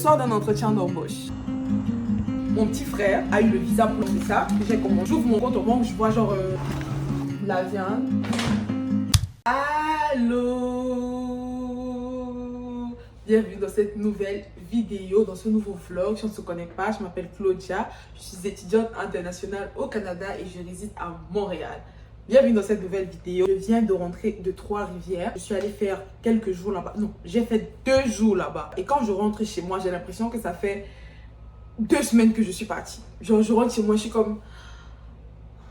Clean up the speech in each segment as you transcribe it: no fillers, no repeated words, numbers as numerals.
sors d'un entretien d'embauche. Mon petit frère a eu le visa pour ça. J'ai commencé. J'ouvre mon compte au moment où je vois genre la viande. Allô! Bienvenue dans cette nouvelle vidéo, dans ce nouveau vlog. Si on ne se connaît pas, je m'appelle Claudia. Je suis étudiante internationale au Canada et je réside à Montréal. Bienvenue dans cette nouvelle vidéo. Je viens de rentrer de Trois-Rivières. Je suis allée faire quelques jours là-bas. Non, j'ai fait 2 jours là-bas. Et quand je rentre chez moi, j'ai l'impression que ça fait 2 semaines que je suis partie. Genre, je rentre chez moi, je suis comme...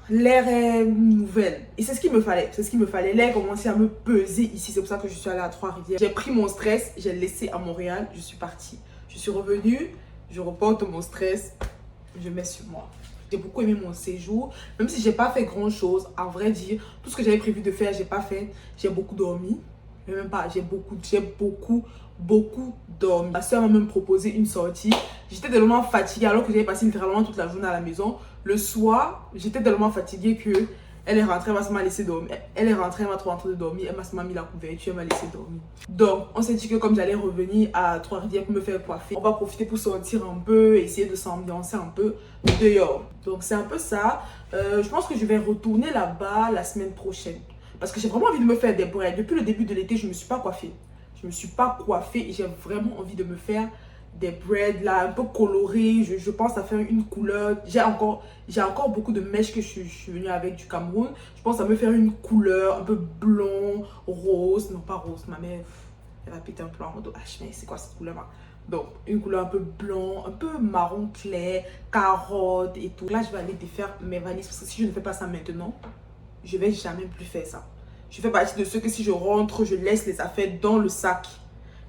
L'air est nouvelle. Et c'est ce qu'il me fallait. C'est ce qu'il me fallait. L'air commençait à me peser ici. C'est pour ça que je suis allée à Trois-Rivières. J'ai pris mon stress, j'ai laissé à Montréal. Je suis partie. Je suis revenue. Je reporte mon stress. Je mets sur moi. J'ai beaucoup aimé mon séjour. Même si j'ai pas fait grand chose. À vrai dire, tout ce que j'avais prévu de faire, j'ai pas fait. J'ai beaucoup dormi. Mais même pas. J'ai beaucoup dormi. Ma soeur m'a même proposé une sortie. J'étais tellement fatiguée alors que j'avais passé littéralement toute la journée à la maison. Le soir, j'étais tellement fatiguée que elle est rentrée, elle m'a seulement laissé dormir. Elle est rentrée, elle m'a trop en train de dormir. Elle m'a seulement mis la couverture, elle m'a laissé dormir. Donc, on s'est dit que comme j'allais revenir à Trois-Rivières pour me faire coiffer, on va profiter pour sortir un peu, essayer de s'ambiancer un peu dehors. Donc, c'est un peu ça. Je pense que je vais retourner là-bas la semaine prochaine. Parce que j'ai vraiment envie de me faire des braids. Depuis le début de l'été, je ne me suis pas coiffée. Je ne me suis pas coiffée et j'ai vraiment envie de me faire des braids là, un peu colorés. Je pense à faire une couleur. J'ai encore beaucoup de mèches que je suis venue avec du Cameroun. Je pense à me faire une couleur un peu blond, rose. Non, pas rose, ma mère, elle va péter un plan en mode H, mais c'est quoi cette couleur là? Donc, une couleur un peu blanc, un peu marron clair, carotte et tout. Là, je vais aller défaire mes valises parce que si je ne fais pas ça maintenant, je vais jamais plus faire ça. Je fais partie de ceux que si je rentre, je laisse les affaires dans le sac.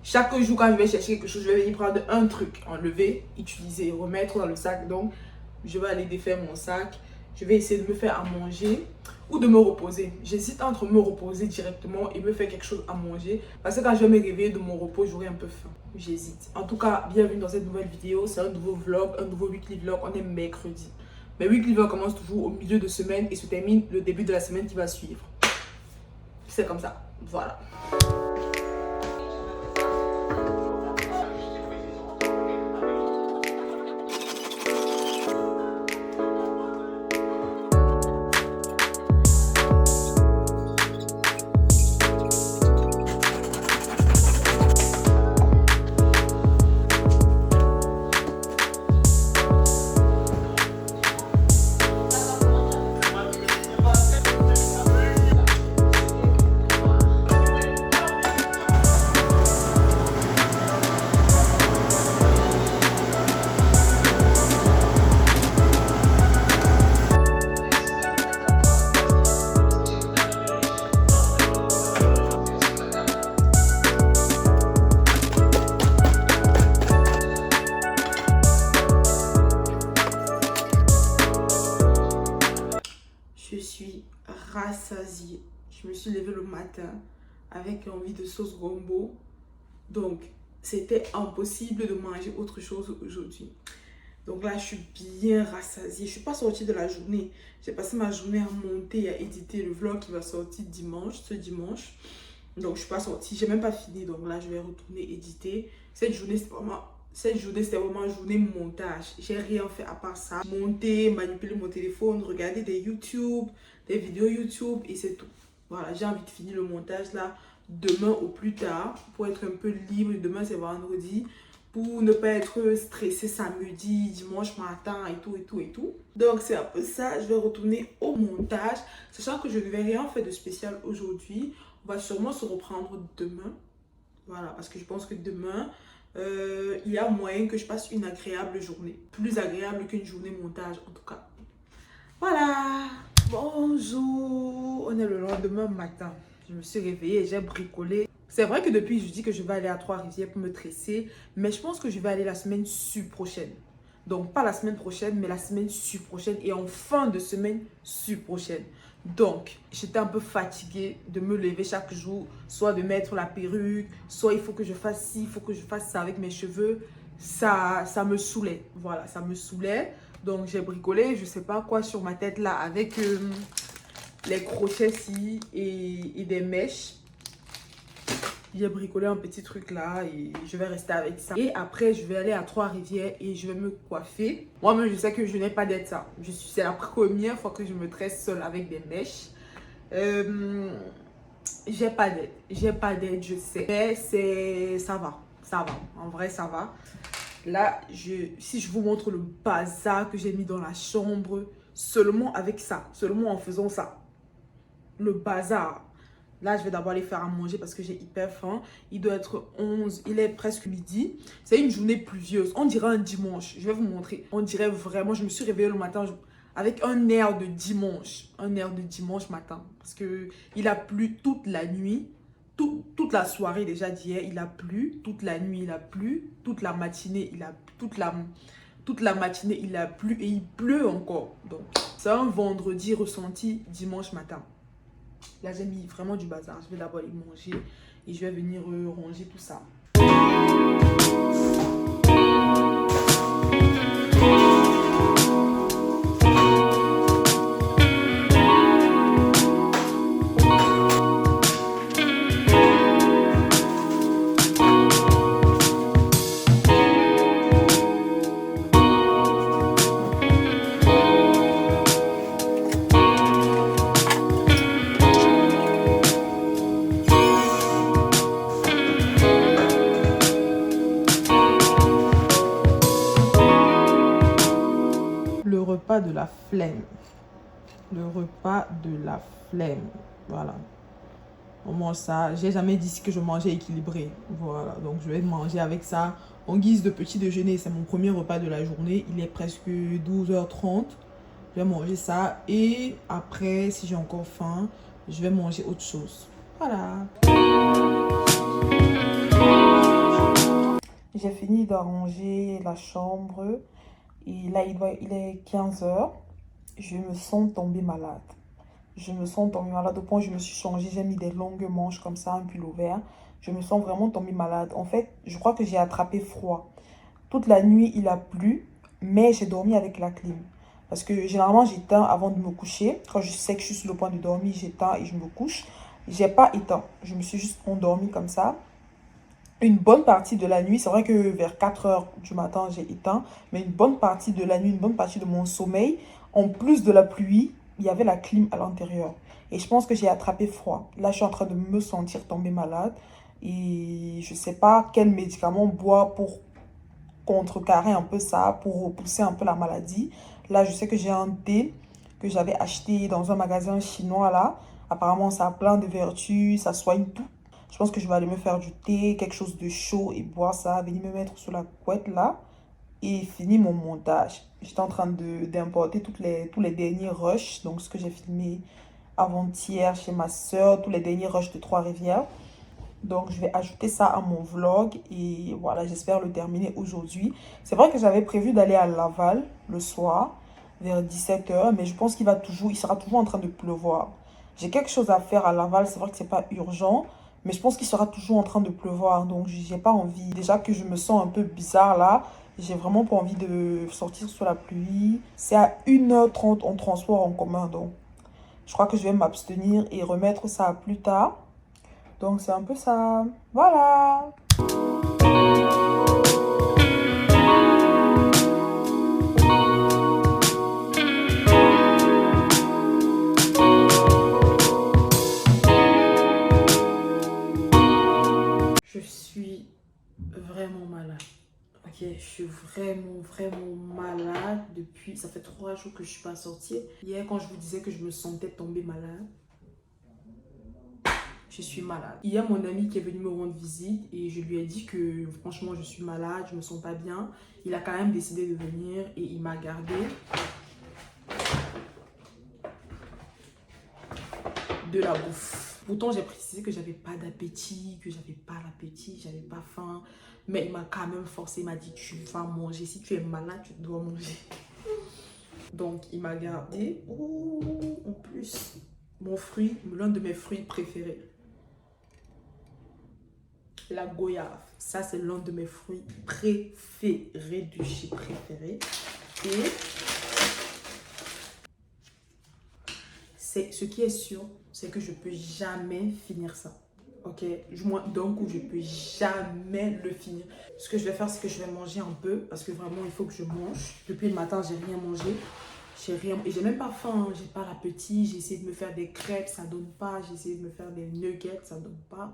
Chaque jour, quand je vais chercher quelque chose, je vais venir prendre un truc, enlever, utiliser, remettre dans le sac. Donc, je vais aller défaire mon sac. Je vais essayer de me faire à manger ou de me reposer. J'hésite entre me reposer directement et me faire quelque chose à manger. Parce que quand je vais me réveiller de mon repos, j'aurai un peu faim. J'hésite. En tout cas, bienvenue dans cette nouvelle vidéo. C'est un nouveau vlog, un nouveau weekly vlog. On est mercredi. Mais weekly vlog commence toujours au milieu de semaine et se termine le début de la semaine qui va suivre. C'est comme ça. Voilà. Je suis rassasiée. Je me suis levée le matin avec envie de sauce gombo. Donc, c'était impossible de manger autre chose aujourd'hui. Donc là, je suis bien rassasiée. Je ne suis pas sortie de la journée. J'ai passé ma journée à monter et à éditer le vlog qui va sortir ce dimanche. Donc, je ne suis pas sortie. Je n'ai même pas fini. Donc là, je vais retourner éditer. Cette journée, c'était vraiment une journée montage. J'ai rien fait à part ça. Monter, manipuler mon téléphone, regarder des vidéos YouTube et c'est tout. Voilà, j'ai envie de finir le montage là demain au plus tard pour être un peu libre. Demain, c'est vendredi. Pour ne pas être stressé samedi, dimanche matin et tout. Donc, c'est un peu ça. Je vais retourner au montage. Sachant que je ne vais rien faire de spécial aujourd'hui. On va sûrement se reprendre demain. Voilà, parce que je pense que demain, il y a moyen que je passe une agréable journée. Plus agréable qu'une journée montage, en tout cas. Voilà. Bonjour. On est le lendemain matin. Je me suis réveillée et j'ai bricolé. C'est vrai que depuis, je dis que je vais aller à Trois-Rivières pour me tresser. Mais je pense que je vais aller la semaine prochaine. Donc, pas la semaine prochaine, mais la semaine prochaine. Et en fin de semaine prochaine. Donc, j'étais un peu fatiguée de me lever chaque jour. Soit de mettre la perruque, soit il faut que je fasse ci, il faut que je fasse ça avec mes cheveux. Ça me saoulait. Voilà, ça me saoulait. Donc, j'ai bricolé, je sais pas quoi sur ma tête là avec les crochets ci et des mèches. J'ai bricolé un petit truc là et je vais rester avec ça. Et après, je vais aller à Trois-Rivières et je vais me coiffer. Moi-même, je sais que je n'ai pas d'aide ça. C'est la première fois que je me tresse seule avec des mèches. J'ai pas d'aide. J'ai pas d'aide, je sais. Mais ça va. Ça va. En vrai, ça va. Là, si je vous montre le bazar que j'ai mis dans la chambre, seulement avec ça, seulement en faisant ça. Le bazar. Là, je vais d'abord aller faire à manger parce que j'ai hyper faim. Il doit être 11, il est presque midi. C'est une journée pluvieuse. On dirait un dimanche. Je vais vous montrer. On dirait vraiment, je me suis réveillée le matin avec un air de dimanche. Un air de dimanche matin. Parce qu'il a plu toute la nuit. Toute la soirée déjà d'hier, il a plu. Toute la nuit, il a plu. Toute la matinée, il a toute la matinée, il a plu et il pleut encore. Donc, c'est un vendredi ressenti dimanche matin. Là, j'ai mis vraiment du bazar. Je vais d'abord aller manger et je vais venir ranger tout ça. Le repas de la flemme. Le repas de la flemme. Voilà. On mange ça. J'ai jamais dit que je mangeais équilibré. Voilà. Donc, je vais manger avec ça en guise de petit déjeuner. C'est mon premier repas de la journée. Il est presque 12h30. Je vais manger ça. Et après, si j'ai encore faim, je vais manger autre chose. Voilà. J'ai fini d'arranger la chambre. Et là, il est 15h. Je me sens tombée malade. Je me sens tombée malade au point où je me suis changée. J'ai mis des longues manches comme ça, un pull vert. Je me sens vraiment tombée malade. En fait, je crois que j'ai attrapé froid. Toute la nuit, il a plu, mais j'ai dormi avec la clim. Parce que généralement, j'éteins avant de me coucher. Quand je sais que je suis sur le point de dormir, j'éteins et je me couche. J'ai pas éteint. Je me suis juste endormie comme ça. Une bonne partie de la nuit, c'est vrai que vers 4 heures du matin, j'ai éteint, mais une bonne partie de la nuit, une bonne partie de mon sommeil, en plus de la pluie, il y avait la clim à l'intérieur. Et je pense que j'ai attrapé froid. Là, je suis en train de me sentir tomber malade et je ne sais pas quel médicament boire pour contrecarrer un peu ça, pour repousser un peu la maladie. Là, je sais que j'ai un thé que j'avais acheté dans un magasin chinois là. Apparemment, ça a plein de vertus, ça soigne tout. Je pense que je vais aller me faire du thé, quelque chose de chaud et boire ça, venir me mettre sur la couette là et finir mon montage. J'étais en train d'importer tous les derniers rushs, donc ce que j'ai filmé avant-hier chez ma soeur, tous les derniers rushs de Trois-Rivières. Donc je vais ajouter ça à mon vlog et voilà, j'espère le terminer aujourd'hui. C'est vrai que j'avais prévu d'aller à Laval le soir vers 17h, mais je pense il sera toujours en train de pleuvoir. J'ai quelque chose à faire à Laval, c'est vrai que c'est pas urgent. Mais je pense qu'il sera toujours en train de pleuvoir. Donc, j'ai pas envie. Déjà que je me sens un peu bizarre là. J'ai vraiment pas envie de sortir sous la pluie. C'est à 1h30 en transport en commun. Donc, je crois que je vais m'abstenir et remettre ça plus tard. Donc, c'est un peu ça. Voilà. Je suis vraiment malade. Ok, je suis vraiment malade depuis... Ça fait 3 jours que je suis pas sortie. Hier, quand je vous disais que je me sentais tomber malade, je suis malade. Hier, mon ami qui est venu me rendre visite et je lui ai dit que franchement, je suis malade, je me sens pas bien. Il a quand même décidé de venir et il m'a gardé de la bouffe. Pourtant, j'ai précisé que j'avais pas d'appétit, j'avais pas faim. Mais il m'a quand même forcé, il m'a dit tu vas manger. Si tu es malade, tu dois manger. Donc, il m'a gardé. Oh, en plus, l'un de mes fruits préférés. La goyave. Ça, c'est l'un de mes fruits préférés du chez préféré. Et ce qui est sûr, c'est que je peux jamais finir ça. Ok, moi d'un coup je peux jamais le finir. Ce que je vais faire, c'est que je vais manger un peu parce que vraiment il faut que je mange. Depuis le matin, j'ai rien mangé. J'ai rien et j'ai même pas faim, hein. J'ai pas l'appétit. J'ai essayé de me faire des crêpes, ça donne pas. J'ai essayé de me faire des nuggets, ça donne pas.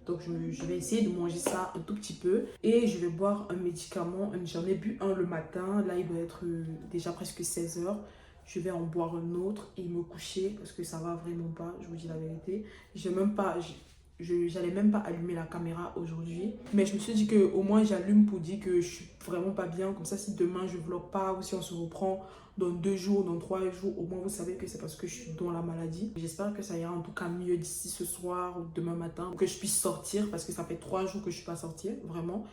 Donc je vais essayer de manger ça un tout petit peu et je vais boire un médicament. J'en ai bu un le matin, là il doit être déjà presque 16 heures. Je vais en boire un autre et me coucher parce que ça va vraiment pas, je vous dis la vérité. J'allais même pas allumer la caméra aujourd'hui, mais je me suis dit que au moins j'allume pour dire que je suis vraiment pas bien. Comme ça, si demain je vlog pas ou si on se reprend dans 2 jours, dans 3 jours, au moins vous savez que c'est parce que je suis dans la maladie. J'espère que ça ira en tout cas mieux d'ici ce soir ou demain matin, que je puisse sortir parce que ça fait 3 jours que je suis pas sortie, vraiment.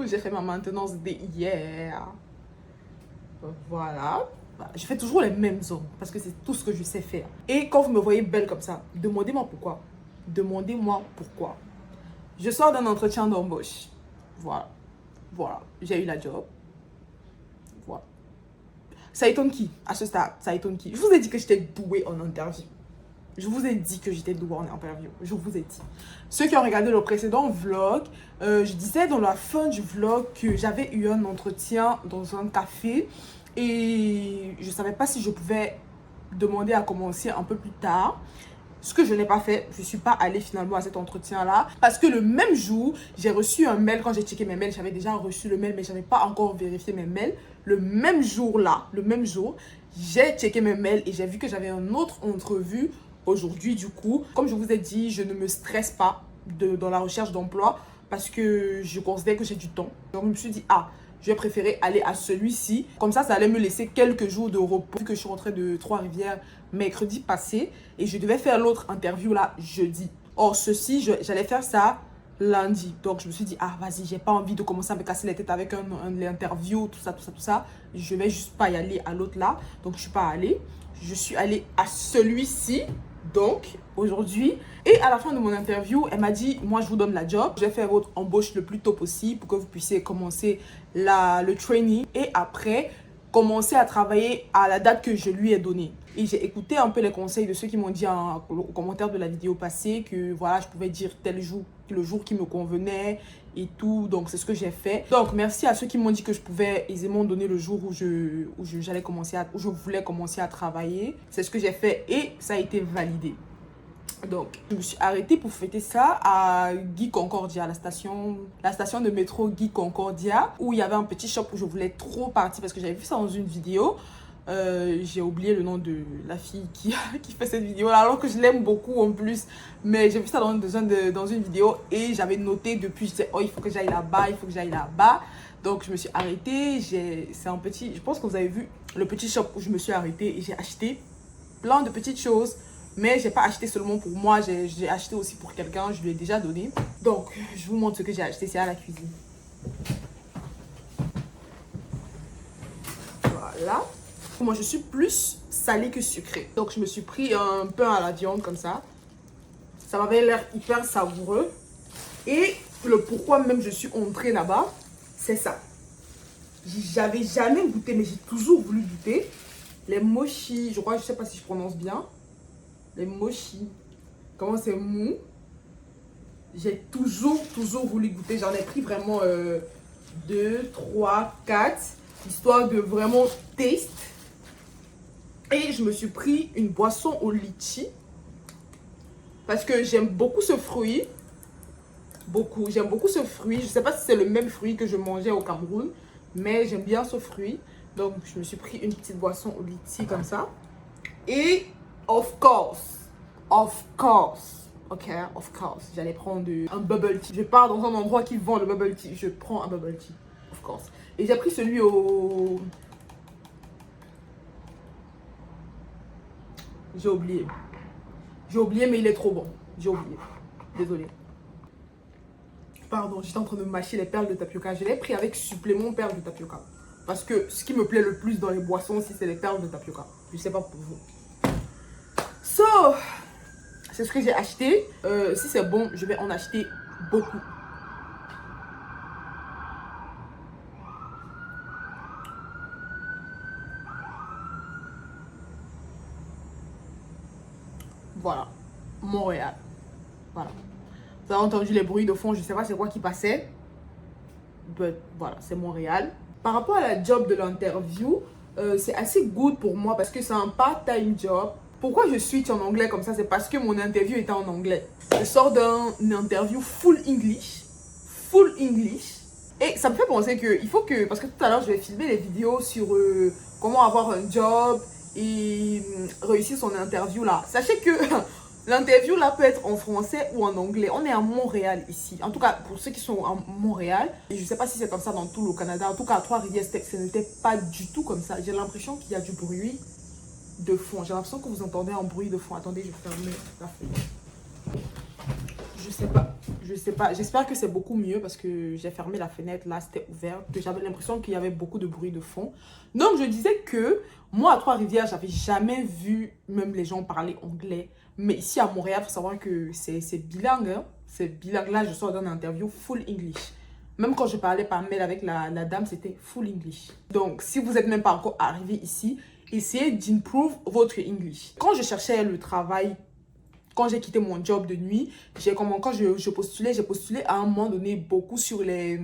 J'ai fait ma maintenance dès hier. Voilà. Je fais toujours les mêmes ongles parce que c'est tout ce que je sais faire. Et quand vous me voyez belle comme ça, demandez-moi pourquoi. Demandez-moi pourquoi. Je sors d'un entretien d'embauche. Voilà. Voilà. J'ai eu la job. Voilà. Ça étonne qui à ce stade? Ça étonne qui? Je vous ai dit que j'étais douée en interview. Je vous ai dit que j'étais douée en interview. Je vous ai dit. Ceux qui ont regardé le précédent vlog, je disais dans la fin du vlog que j'avais eu un entretien dans un café et je ne savais pas si je pouvais demander à commencer un peu plus tard. Ce que je n'ai pas fait, je ne suis pas allée finalement à cet entretien-là parce que le même jour, j'ai reçu un mail. Quand j'ai checké mes mails, j'avais déjà reçu le mail mais je n'avais pas encore vérifié mes mails. Le même jour-là, le même jour, j'ai checké mes mails et j'ai vu que j'avais une autre entrevue aujourd'hui. Du coup, comme je vous ai dit, je ne me stresse pas dans la recherche d'emploi parce que je considère que j'ai du temps. Donc je me suis dit, ah, je vais préférer aller à celui-ci. Comme ça allait me laisser quelques jours de repos. Vu que je suis rentrée de Trois-Rivières mercredi passé et je devais faire l'autre interview là jeudi. Or, j'allais faire ça lundi. Donc, je me suis dit, ah, vas-y, j'ai pas envie de commencer à me casser la tête avec l'interview, tout ça. Je vais juste pas y aller à l'autre là. Donc, je suis pas allée. Je suis allée à celui-ci. Donc, aujourd'hui, et à la fin de mon interview, elle m'a dit, moi, je vous donne la job. Je vais faire votre embauche le plus tôt possible pour que vous puissiez commencer le training. Et après, commencer à travailler à la date que je lui ai donnée. Et j'ai écouté un peu les conseils de ceux qui m'ont dit en commentaire de la vidéo passée que voilà, je pouvais dire tel jour, le jour qui me convenait et tout. Donc, c'est ce que j'ai fait. Donc, merci à ceux qui m'ont dit que je pouvais aisément donner le jour où je voulais commencer à travailler. C'est ce que j'ai fait et ça a été validé. Donc, je me suis arrêtée pour fêter ça à Guy Concordia, la station de métro Guy Concordia, où il y avait un petit shop où je voulais trop partir parce que j'avais vu ça dans une vidéo. J'ai oublié le nom de la fille qui fait cette vidéo là, alors que je l'aime beaucoup en plus. Mais j'ai vu ça dans une vidéo et j'avais noté depuis, je disais, oh, il faut que j'aille là-bas, il faut que j'aille là-bas. Donc, je me suis arrêtée. C'est un petit, je pense que vous avez vu le petit shop où je me suis arrêtée et j'ai acheté plein de petites choses. Mais j'ai pas acheté seulement pour moi, j'ai acheté aussi pour quelqu'un, je lui ai déjà donné. Donc, je vous montre ce que j'ai acheté, c'est à la cuisine. Voilà. Moi, je suis plus salée que sucrée. Donc, je me suis pris un pain à la viande comme ça. Ça m'avait l'air hyper savoureux. Et le pourquoi même je suis entrée là-bas, c'est ça. J'avais jamais goûté, mais j'ai toujours voulu goûter. Les mochi, je sais pas si je prononce bien. Les mochi. Comment c'est mou. J'ai toujours voulu goûter. J'en ai pris vraiment 2, 3, 4. Histoire de vraiment taste. Et je me suis pris une boisson au litchi. Parce que j'aime beaucoup ce fruit. Beaucoup. J'aime beaucoup ce fruit. Je ne sais pas si c'est le même fruit que je mangeais au Cameroun. Mais j'aime bien ce fruit. Donc, je me suis pris une petite boisson au litchi comme ça. Et, of course, Ok, of course. J'allais prendre un bubble tea. Je pars dans un endroit qui vend le bubble tea. Je prends un bubble tea, of course. Et j'ai pris celui au... J'ai oublié. J'ai oublié, mais il est trop bon. J'ai oublié. Désolée. Pardon, j'étais en train de mâcher les perles de tapioca. Je l'ai pris avec supplément perles de tapioca. Parce que ce qui me plaît le plus dans les boissons aussi, c'est les perles de tapioca. Je sais pas pour vous. So, c'est ce que j'ai acheté. Si c'est bon, je vais en acheter beaucoup. Voilà. Montréal. Voilà. Vous avez entendu les bruits de fond. Je sais pas c'est quoi qui passait. But, voilà, c'est Montréal. Par rapport à la job de l'interview, c'est assez good pour moi parce que c'est un part-time job. Pourquoi je switch en anglais comme ça? C'est parce que mon interview était en anglais. Je sors d'une interview full English. Full English. Et ça me fait penser que il faut que... Parce que tout à l'heure, je vais filmer les vidéos sur comment avoir un job et réussir son interview là. Sachez que l'interview là peut être en français ou en anglais. On est à Montréal ici. En tout cas, pour ceux qui sont à Montréal. Et je ne sais pas si c'est comme ça dans tout le Canada. En tout cas, à Trois-Rivières, ce n'était pas du tout comme ça. J'ai l'impression qu'il y a du bruit de fond. J'ai l'impression que vous entendez un bruit de fond. Attendez, je vais fermer la fenêtre. Je sais pas. Je sais pas. J'espère que c'est beaucoup mieux parce que j'ai fermé la fenêtre. Là, c'était ouvert. J'avais l'impression qu'il y avait beaucoup de bruit de fond. Donc, je disais que moi, à Trois-Rivières, j'avais jamais vu même les gens parler anglais. Mais ici, à Montréal, il faut savoir que c'est bilingue. Hein. C'est bilingue. Là, je sors d'une interview full English. Même quand je parlais par mail avec la dame, c'était full English. Donc, si vous n'êtes même pas encore arrivé ici, essayez d'improve votre English. Quand je cherchais le travail, quand j'ai quitté mon job de nuit, quand je postulais, j'ai postulé à un moment donné beaucoup sur les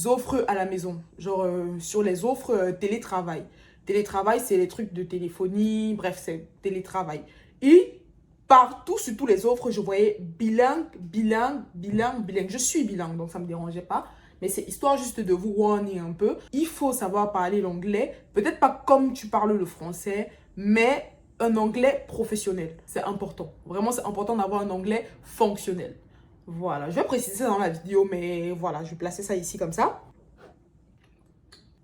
offres à la maison. Genre sur les offres télétravail. Télétravail, c'est les trucs de téléphonie, bref, c'est télétravail. Et partout, sur tous les offres, je voyais bilingue, bilingue, bilingue, bilingue. Je suis bilingue, donc ça ne me dérangeait pas. Mais c'est histoire juste de vous warner un peu. Il faut savoir parler l'anglais. Peut-être pas comme tu parles le français, mais un anglais professionnel. C'est important. Vraiment, c'est important d'avoir un anglais fonctionnel. Voilà. Je vais préciser ça dans la vidéo, mais voilà. Je vais placer ça ici comme ça.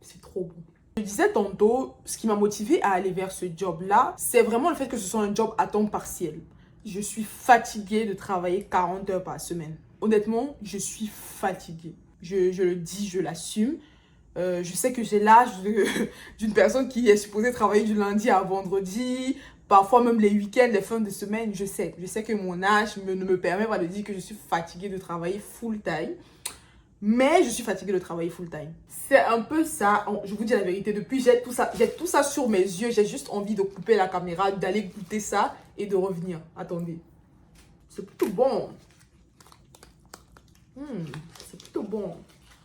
C'est trop bon. Je disais tantôt, ce qui m'a motivé à aller vers ce job-là, c'est vraiment le fait que ce soit un job à temps partiel. Je suis fatiguée de travailler 40 heures par semaine. Honnêtement, je suis fatiguée. Je le dis, je l'assume. Je sais que j'ai l'âge d'une personne qui est supposée travailler du lundi à vendredi, parfois même les week-ends, les fins de semaine. Je sais que mon âge ne me permet pas de dire que je suis fatiguée de travailler full-time. Mais je suis fatiguée de travailler full-time. C'est un peu ça. Je vous dis la vérité. Depuis, j'ai tout ça sur mes yeux. J'ai juste envie de couper la caméra, d'aller goûter ça et de revenir. Attendez. C'est plutôt bon. C'est plutôt bon.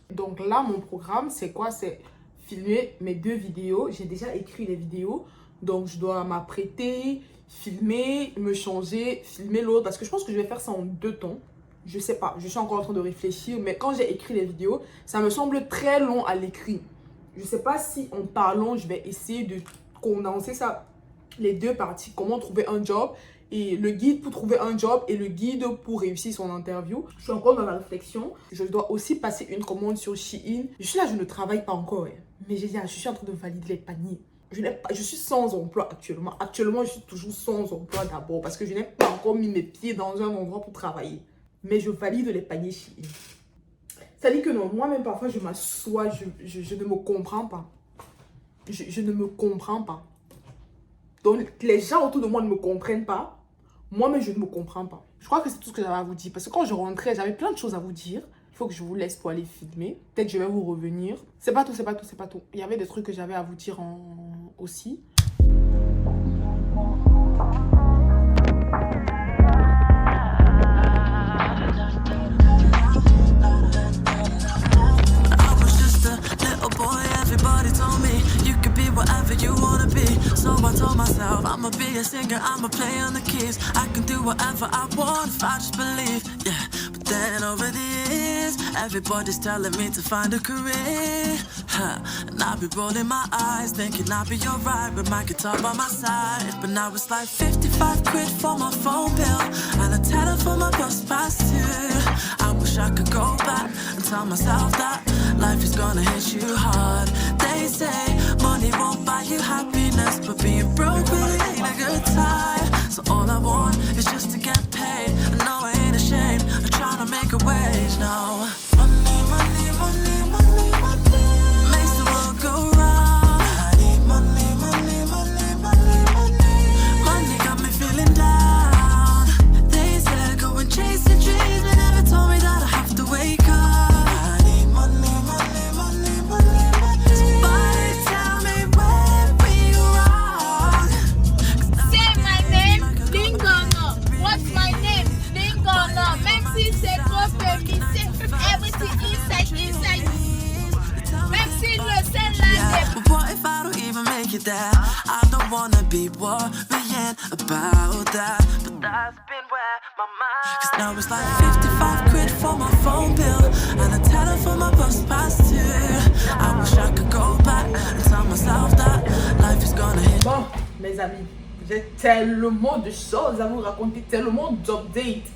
Donc là, mon programme, c'est quoi? C'est filmer mes 2 vidéos. J'ai déjà écrit les vidéos. Donc, je dois m'apprêter, filmer, me changer, filmer l'autre. Parce que je pense que je vais faire ça en 2 temps. Je sais pas, je suis encore en train de réfléchir. Mais quand j'ai écrit les vidéos, ça me semble très long à l'écrit. Je sais pas si en parlant, je vais essayer de condenser ça, les 2 parties. Comment trouver un job et le guide pour trouver un job et le guide pour réussir son interview. Je suis encore dans la réflexion. Je dois aussi passer une commande sur Shein. Je suis là, je ne travaille pas encore. Mais je suis en train de valider les paniers. Je suis sans emploi actuellement. Actuellement, je suis toujours sans emploi d'abord parce que je n'ai pas encore mis mes pieds dans un endroit pour travailler. Mais je valide les paniers Shein. Ça dit que non, moi-même parfois je m'assois, je ne me comprends pas. Je ne me comprends pas. Donc les gens autour de moi ne me comprennent pas. Moi-même, je ne me comprends pas. Je crois que c'est tout ce que j'avais à vous dire. Parce que quand je rentrais, j'avais plein de choses à vous dire. Il faut que je vous laisse pour aller filmer. Peut-être que je vais vous revenir. C'est pas tout, c'est pas tout, c'est pas tout. Il y avait des trucs que j'avais à vous dire aussi. Whatever you wanna be, so I told myself I'ma be a singer, I'ma play on the keys. I can do whatever I want if I just believe, yeah. But Then over the years, everybody's telling me to find a career. And I'll be rolling my eyes, thinking I'll be alright with my guitar by my side. But now it's like 55 quid for my phone bill and a tenner for my bus pass too. I wish I could go back and tell myself that life is gonna hit you hard. They say money won't buy you happiness, but being broke really ain't a good time. So all I want is just to get paid. I know I ain't ashamed of trying to make a wage now. Money, money, money, money, money makes the world go round. I need money, money, money, money, money. Money got me feeling down. They said go and chase your dreams, but never told me that I have to wake up. I need money, money, money, money, money. Somebody tell me where we go wrong. Say my name, Lingono. What's my name? Lingono. Même si c'est trop permissif, everything inside. Même si le sel là But what if I don't even make it there? I don't wanna be worrying about that. But that's been where my mind. Cause now it's like 55 quid for my phone bill and a tenner for my bus pass too. I wish I could go back and tell myself that life is gonna hit. Bon, mes amis, j'ai tellement de choses à vous raconter, tellement d'updates.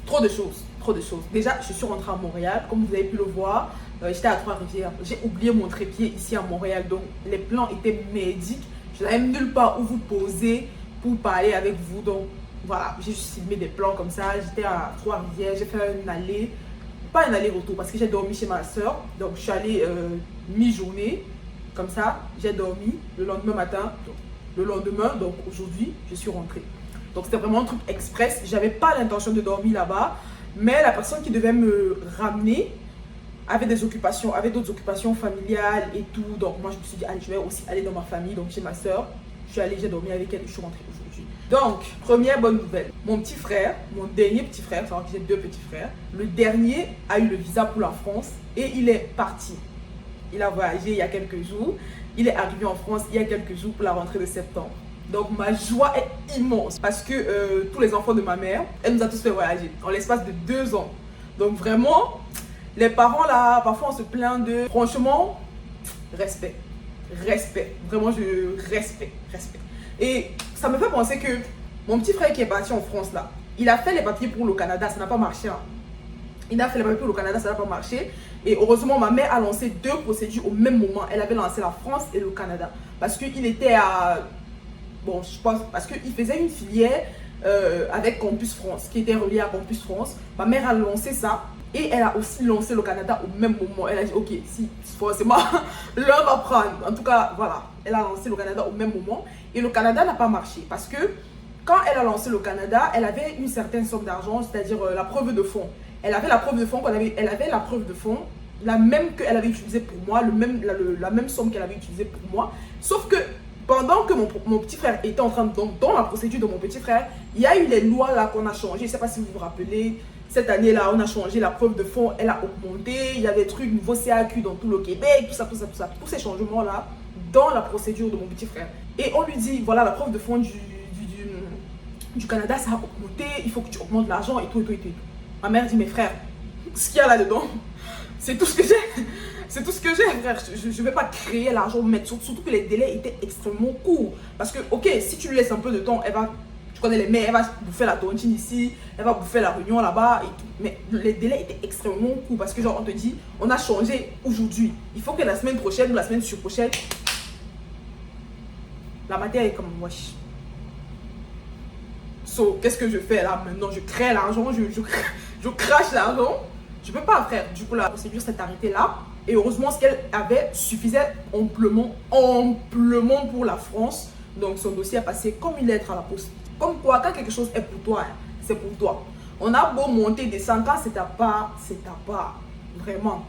Trop de choses, trop de choses. Déjà, je suis rentrée à Montréal, comme vous avez pu le voir. J'étais à Trois-Rivières. J'ai oublié mon trépied ici à Montréal, donc les plans étaient merdiques. Je n'avais nulle part où vous poser pour parler avec vous. Donc voilà, j'ai juste filmé des plans comme ça. J'étais à Trois-Rivières, j'ai fait une allée, pas un aller-retour parce que j'ai dormi chez ma soeur. Donc je suis allée mi-journée, comme ça, j'ai dormi le lendemain matin. Donc, le lendemain, donc aujourd'hui, je suis rentrée. Donc c'était vraiment un truc express. J'avais pas l'intention de dormir là-bas, mais la personne qui devait me ramener avait des occupations, avait d'autres occupations familiales et tout. Donc moi je me suis dit, allez, je vais aussi aller dans ma famille, donc chez ma soeur. Je suis allée, j'ai dormi avec elle et je suis rentrée aujourd'hui. Donc, première bonne nouvelle. Mon petit frère, mon dernier petit frère, enfin j'ai deux petits frères, le dernier a eu le visa pour la France et il est parti. Il a voyagé il y a quelques jours. Il est arrivé en France il y a quelques jours pour la rentrée de septembre. Donc ma joie est immense parce que tous les enfants de ma mère, elle nous a tous fait voyager en l'espace de 2 ans. Donc vraiment, les parents là, parfois on se plaint de... Franchement, respect. Respect. Vraiment, je respecte. Et ça me fait penser que mon petit frère qui est parti en France là, il a fait les papiers pour le Canada, ça n'a pas marché. Hein. Il a fait les papiers pour le Canada, ça n'a pas marché. Et heureusement, ma mère a lancé 2 procédures au même moment. Elle avait lancé la France et le Canada. Parce qu'il était à... Bon, je pense, parce qu'il faisait une filière avec Campus France, qui était reliée à Campus France. Ma mère a lancé ça. Et elle a aussi lancé le Canada au même moment. Elle a dit, ok, si forcément l'un va prendre. En tout cas, voilà. Elle a lancé le Canada au même moment. Et le Canada n'a pas marché. Parce que quand elle a lancé le Canada, elle avait une certaine somme d'argent, c'est-à-dire la preuve de fonds. Elle avait la preuve de fonds elle avait la preuve de fonds, la même qu'elle avait utilisée pour moi, la même somme qu'elle avait utilisée pour moi. Sauf que pendant que mon petit frère était en train de... Donc, dans la procédure de mon petit frère, il y a eu les lois là qu'on a changées. Je ne sais pas si vous vous rappelez. Cette année-là, on a changé la preuve de fonds, elle a augmenté. Il y a des trucs nouveau CAQ dans tout le Québec, tout ça. Tous ces changements-là dans la procédure de mon petit frère. Et on lui dit, voilà, la preuve de fonds du Canada, ça a augmenté. Il faut que tu augmentes l'argent et tout. Ma mère dit, mes frères, ce qu'il y a là-dedans, c'est tout ce que j'ai. C'est tout ce que j'ai, frère. Je ne vais pas créer l'argent, mais surtout que les délais étaient extrêmement courts. Parce que, ok, si tu lui laisses un peu de temps, elle va... Tu connais les mères, elle va bouffer la tontine ici, elle va bouffer la réunion là-bas et tout. Mais les délais étaient extrêmement courts parce que genre on te dit, on a changé aujourd'hui. Il faut que la semaine prochaine ou la semaine surprochaine, la matière est comme wesh. So, qu'est-ce que je fais là maintenant? Je crée l'argent, je crache l'argent. Je peux pas, frère. Du coup, la procédure s'est arrêtée là. Et heureusement, ce qu'elle avait suffisait amplement pour la France. Donc, son dossier est passé comme une lettre à la poste. Comme quoi, quand quelque chose est pour toi, hein, c'est pour toi. On a beau monter, descendre, quand c'est ta part, c'est ta part. Vraiment.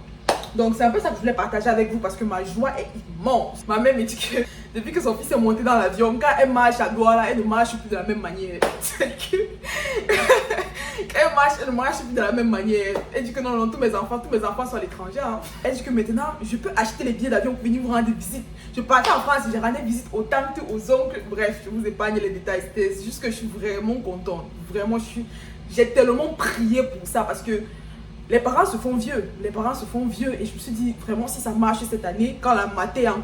Donc, c'est un peu ça que je voulais partager avec vous parce que ma joie est immense. Ma mère me dit que depuis que son fils est monté dans l'avion, quand elle marche à Douala, elle ne marche plus de la même manière. Quand elle ne marche plus de la même manière. Elle dit que non, tous mes enfants sont à l'étranger. Hein. Elle dit que maintenant, je peux acheter les billets d'avion pour venir vous rendre visite. Je partais en France, j'ai rendu visite aux tantes, aux oncles. Bref, je vous épargne les détails. C'est juste que je suis vraiment contente. Vraiment, je suis j'ai tellement prié pour ça parce que les parents se font vieux. Les parents se font vieux. Et je me suis dit, vraiment, si ça marche cette année, quand la maté a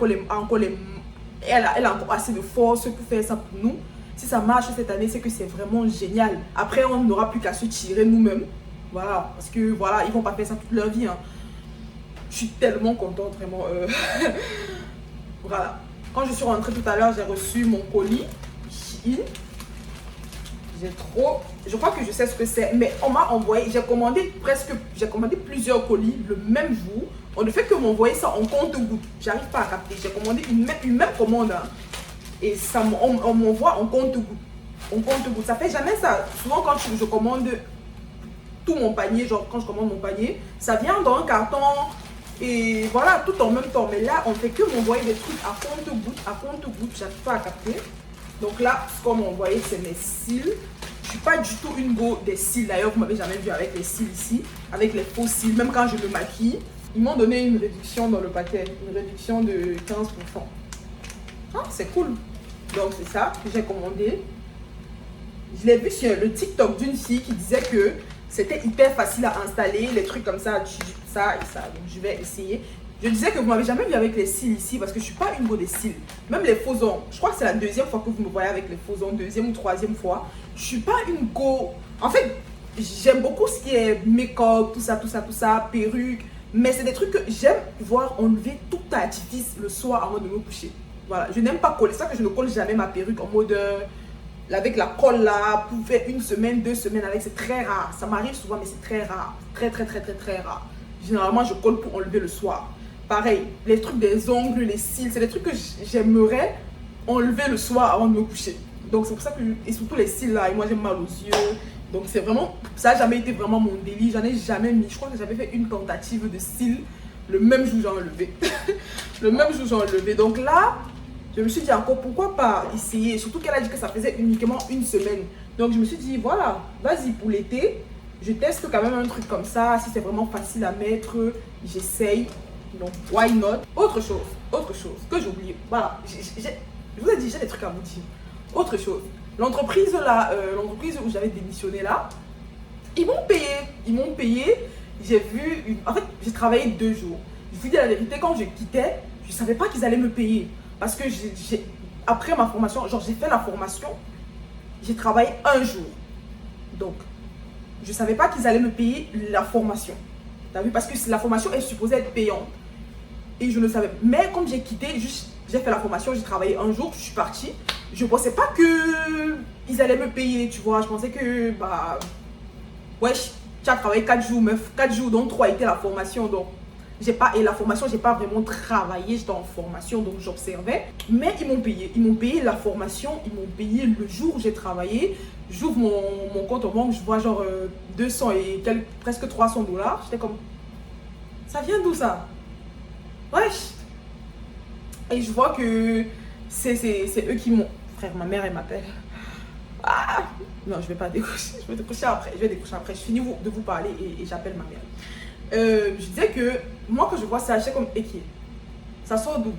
elle a encore assez de force pour faire ça pour nous. Si ça marche cette année, c'est que c'est vraiment génial. Après, on n'aura plus qu'à se tirer nous-mêmes. Voilà. Parce que, voilà, ils vont pas faire ça toute leur vie. Hein. Je suis tellement contente, vraiment. Voilà. Quand je suis rentrée tout à l'heure, j'ai reçu mon colis. Je crois que je sais ce que c'est, mais on m'a envoyé, j'ai commandé plusieurs colis le même jour. On ne fait que m'envoyer ça en compte-gouttes. J'arrive pas à capter. J'ai commandé une même commande. Hein, et ça, on m'envoie en compte-gouttes. En compte-gouttes. Ça fait jamais ça. Souvent, quand je commande tout mon panier, genre quand je commande mon panier, ça vient dans un carton. Et voilà, tout en même temps. Mais là, on fait que m'envoyer des trucs à compte-gouttes. À compte-gouttes, j'arrive pas à capter. Donc là, ce qu'on m'a envoyé, c'est mes cils. Je suis pas du tout une go des cils. D'ailleurs, vous m'avez jamais vu avec les cils ici. Avec les faux cils. Même quand je me maquille, ils m'ont donné une réduction dans le paquet. Une réduction de 15%. Ah, c'est cool. Donc c'est ça que j'ai commandé. Je l'ai vu sur le TikTok d'une fille qui disait que c'était hyper facile à installer. Les trucs comme ça, ça et ça. Donc je vais essayer. Je disais que vous m'avez jamais vu avec les cils ici parce que je suis pas une go des cils. Même les faux ongles. Je crois que c'est la deuxième fois que vous me voyez avec les faux ongles. Deuxième ou troisième fois. Je suis pas une go. En fait, j'aime beaucoup ce qui est make-up, tout ça, perruque. Mais c'est des trucs que j'aime voir enlever tout artifice le soir avant de me coucher. Voilà. Je n'aime pas coller. C'est ça que je ne colle jamais ma perruque en mode avec la colle là pour faire une semaine, 2 semaines avec. C'est très rare. Ça m'arrive souvent, mais c'est très rare. Très rare. Généralement, je colle pour enlever le soir. Pareil, les trucs des ongles, les cils, c'est des trucs que j'aimerais enlever le soir avant de me coucher. Donc c'est pour ça que, et surtout les cils là, et moi j'ai mal aux yeux. Donc c'est vraiment, ça n'a jamais été vraiment mon délit, j'en ai jamais mis. Je crois que j'avais fait une tentative de cils, le même jour j'ai enlevé. Le même jour j'ai enlevé. Donc là, je me suis dit encore pourquoi pas essayer. Surtout qu'elle a dit que ça faisait uniquement une semaine. Donc je me suis dit voilà, vas-y pour l'été, je teste quand même un truc comme ça. Si c'est vraiment facile à mettre, j'essaye. Donc, why not? Autre chose que j'ai oublié. Voilà, je vous ai dit, j'ai des trucs à vous dire. Autre chose, l'entreprise là, l'entreprise où j'avais démissionné là, ils m'ont payé. J'ai vu, en fait, j'ai travaillé 2 jours. Je vous dis la vérité, quand je quittais, je ne savais pas qu'ils allaient me payer. Parce que après ma formation, genre j'ai fait la formation, j'ai travaillé 1 jour. Donc, je ne savais pas qu'ils allaient me payer la formation. T'as vu? Parce que la formation est supposée être payante. Et je ne savais pas. Mais comme j'ai quitté, j'ai fait la formation, j'ai travaillé 1 jour, je suis partie. Je ne pensais pas qu'ils allaient me payer, tu vois. Je pensais que, bah, ouais, tu as travaillé 4 jours, meuf. 4 jours, dont 3 étaient la formation. Donc, et la formation, j'ai pas vraiment travaillé, j'étais en formation, donc j'observais. Mais ils m'ont payé la formation, ils m'ont payé le jour où j'ai travaillé. J'ouvre mon compte en banque, je vois genre 200 et presque $300. J'étais comme, ça vient d'où ça? Wesh. Et je vois que c'est eux qui m'ont... Frère, ma mère, elle m'appelle. Ah non, je vais pas décrocher, je vais décrocher après. Je finis de vous parler et j'appelle ma mère. Je disais que moi, quand je vois ça, j'étais comme, Eki, ça sort d'où?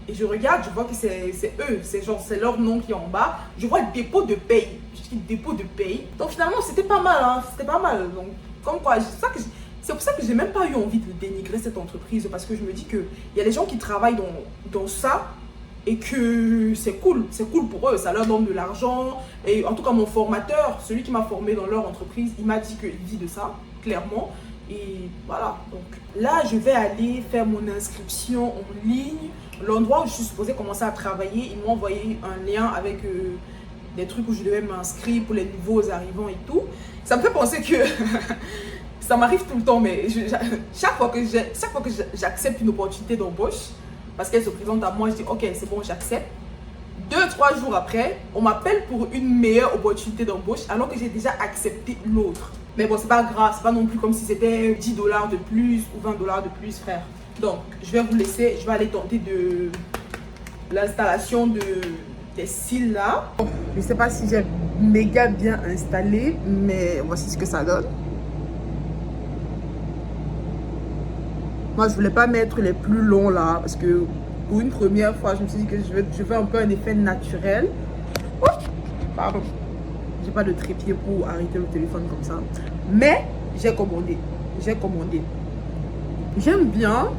Et je regarde, je vois que c'est eux, c'est leur nom qui est en bas. Je vois dépôt de paye. Je dis dépôt de paye. Donc finalement, c'était pas mal, hein, c'était pas mal. Donc, comme quoi, c'est pour ça que j'ai même pas eu envie de dénigrer cette entreprise. Parce que je me dis qu'il y a des gens qui travaillent dans ça et que c'est cool pour eux. Ça leur donne de l'argent. Et en tout cas, mon formateur, celui qui m'a formé dans leur entreprise, il m'a dit qu'il vit de ça, clairement. Et voilà, donc là je vais aller faire mon inscription en ligne. L'endroit où je suis supposée commencer à travailler, ils m'ont envoyé un lien avec des trucs où je devais m'inscrire pour les nouveaux arrivants et tout. Ça me fait penser que ça m'arrive tout le temps, mais chaque fois que j'accepte une opportunité d'embauche, parce qu'elle se présente à moi, je dis ok, c'est bon, j'accepte. 2-3 jours après, on m'appelle pour une meilleure opportunité d'embauche alors que j'ai déjà accepté l'autre. Mais bon, c'est pas grave, c'est pas non plus comme si c'était $10 de plus ou $20 de plus, frère. Donc, je vais vous laisser, je vais aller tenter de l'installation des cils là. Je sais pas si j'ai méga bien installé, mais voici ce que ça donne. Moi, je voulais pas mettre les plus longs là, parce que pour une première fois, je me suis dit que je veux un peu un effet naturel. Oh, pardon. J'ai pas de trépied pour arrêter le téléphone comme ça. Mais j'ai commandé. J'aime bien.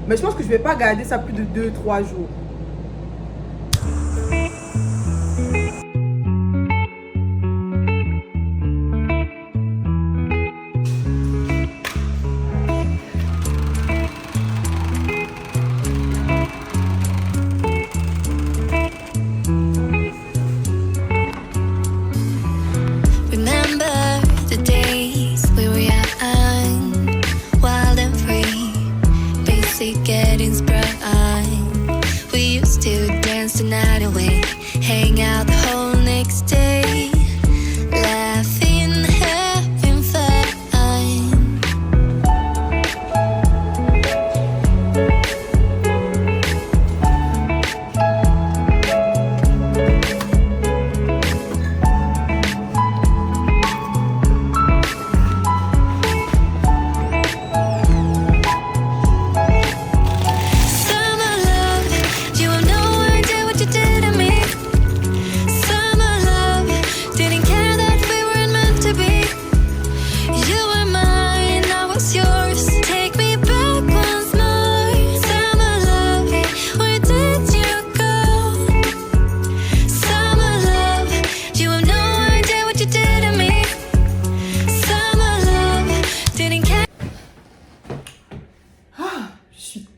Mais je pense que je vais pas garder ça plus de 2-3 jours. Getting sprung. We used to dance the night away, hang out the whole next day, laughing, having fun.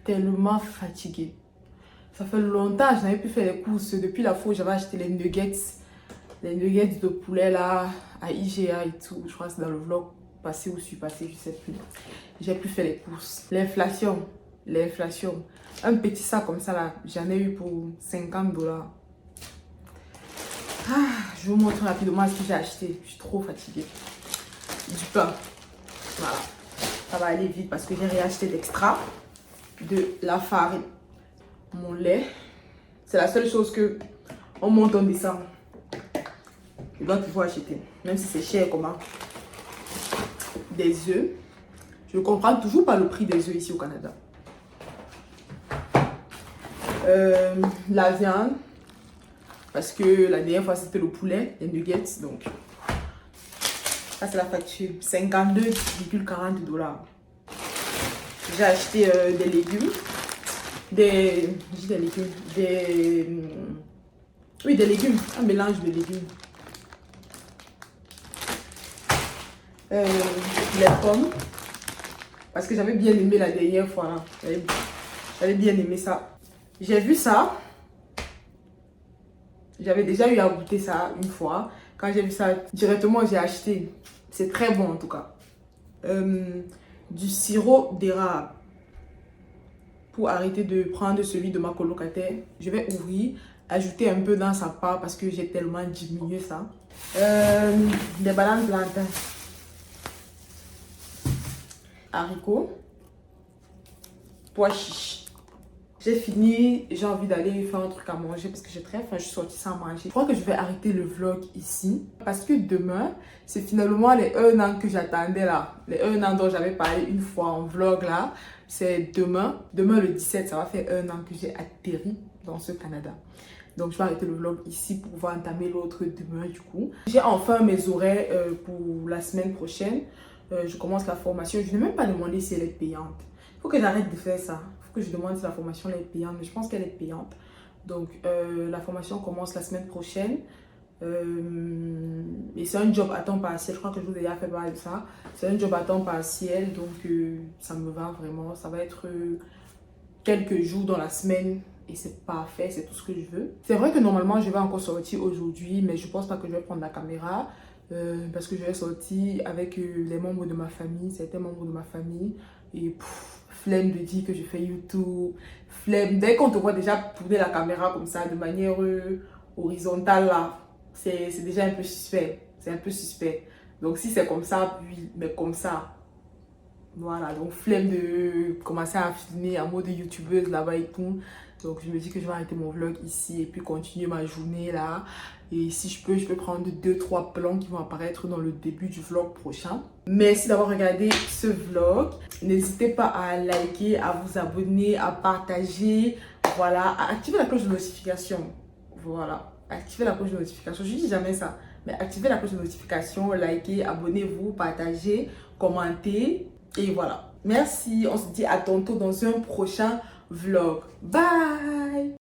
Tellement fatiguée. Ça fait longtemps que je n'avais plus fait les courses depuis la fois où j'avais acheté les nuggets de poulet là à IGA et tout. Je crois que c'est dans le vlog passé ou passé, je sais plus. J'ai plus fait les courses. L'inflation. Un petit sac comme ça là, j'en ai eu pour $50. Je vous montre rapidement ce que j'ai acheté. Je suis trop fatiguée. Du pain. Voilà. Ça va aller vite parce que j'ai réacheté d'extra. De la farine, mon lait, c'est la seule chose que on monte, on descend. Je dois toujours acheter, même si c'est cher comment. Des œufs, je ne comprends toujours pas le prix des œufs ici au Canada. La viande, parce que la dernière fois c'était le poulet, les nuggets, donc ça c'est la facture, $52,40. J'ai acheté des légumes, des légumes, un mélange de légumes. Les pommes, parce que j'avais bien aimé la dernière fois, là. J'avais bien aimé ça. J'ai vu ça, j'avais déjà eu à goûter ça une fois. Quand j'ai vu ça, directement j'ai acheté. C'est très bon en tout cas. Du sirop d'érable pour arrêter de prendre celui de ma colocataire. Je vais ouvrir, ajouter un peu dans sa part parce que j'ai tellement diminué ça. Des bananes plantains, haricots, pois chiches. J'ai fini, j'ai envie d'aller faire un truc à manger parce que j'ai très faim, je suis sortie sans manger. Je crois que je vais arrêter le vlog ici parce que demain, c'est finalement les 1 an que j'attendais là. Les 1 an dont j'avais parlé une fois en vlog là. C'est demain. Demain le 17, ça va faire 1 an que j'ai atterri dans ce Canada. Donc je vais arrêter le vlog ici pour pouvoir entamer l'autre demain du coup. J'ai enfin mes horaires pour la semaine prochaine. Je commence la formation. Je n'ai même pas demandé si elle est payante. Il faut que j'arrête de faire ça. Que je demande si la formation est payante, mais je pense qu'elle est payante. Donc la formation commence la semaine prochaine et c'est un job à temps partiel. Je crois que je vous ai déjà fait parler de ça. C'est un job à temps partiel, donc ça me va vraiment. Ça va être quelques jours dans la semaine et c'est parfait, c'est tout ce que je veux. C'est vrai que normalement je vais encore sortir aujourd'hui, mais je pense pas que je vais prendre la caméra parce que je vais sortir avec les membres de ma famille, certains membres de ma famille et flemme de dire que je fais YouTube, flemme. Dès qu'on te voit déjà tourner la caméra comme ça de manière horizontale là, c'est déjà un peu suspect. C'est un peu suspect. Donc si c'est comme ça, oui, mais comme ça. Voilà, donc flemme de commencer à filmer en mode youtubeuse là-bas et tout. Donc je me dis que je vais arrêter mon vlog ici et puis continuer ma journée là. Et si je peux prendre 2-3 plans qui vont apparaître dans le début du vlog prochain. Merci d'avoir regardé ce vlog. N'hésitez pas à liker, à vous abonner, à partager. Voilà, à activer la cloche de notification. Voilà, activer la cloche de notification. Je dis jamais ça. Mais activez la cloche de notification, likez, abonnez-vous, partagez, commentez. Et voilà. Merci. On se dit à tantôt dans un prochain vlog. Bye!